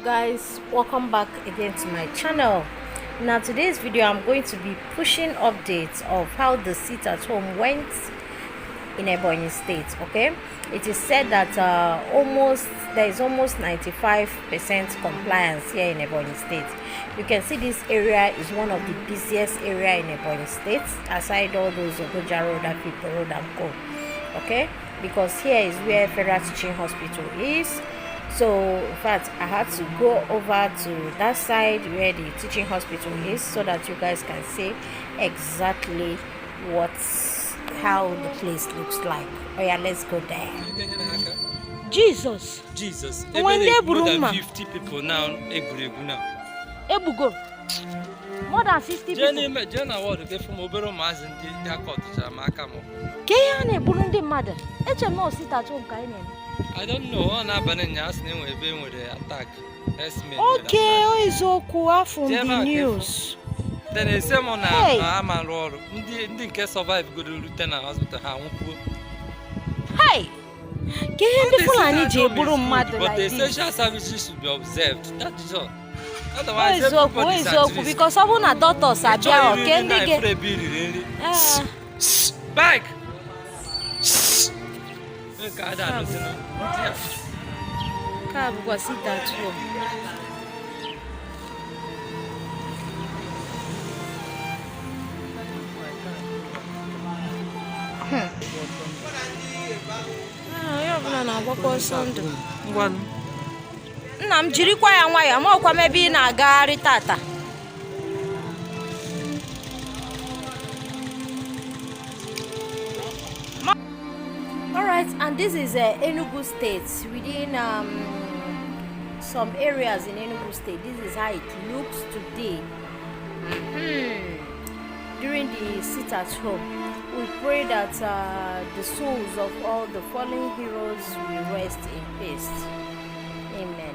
Guys, welcome back again to my channel. Now today's video I'm going to be pushing updates of how the sit at home went in Ebonyi state. Okay, it is said that there is almost 95% compliance here in Ebonyi state. You can see this area is one of the busiest area in Ebonyi state, aside all those Ogoja Road and People Road and Co. Okay, because here is where Federal Teaching Hospital is. So in fact I had to go over to that side where the teaching hospital is so that you guys can see exactly how the place looks like. Oh yeah, let's go there. Jesus When they more than 50 people now Ebugo more than 50 people. Jenna what they from Obero Mazin their cottage Kayane Burundi mother. HMO sit at home kind. I don't know. On Abanya's name will be with the attack. Okay, oh, is Okua from the news. Then a sermon I'm a roll. Didn't survive good lieutenant hospital. Hey, get the Fulani Jeburu mother. But the social services should be observed. That is all. Otherwise, because I want a daughter, Sabia, or can they get back? Cab was it that home. Nna m jirikwa ya nwa ya ma ọkwa mebe ị na-agagharị tata. Alright, and this is Enugu state. Within some areas in Enugu state, this is how it looks today. During the sit at home, we pray that the souls of all the fallen heroes will rest in peace. Amen.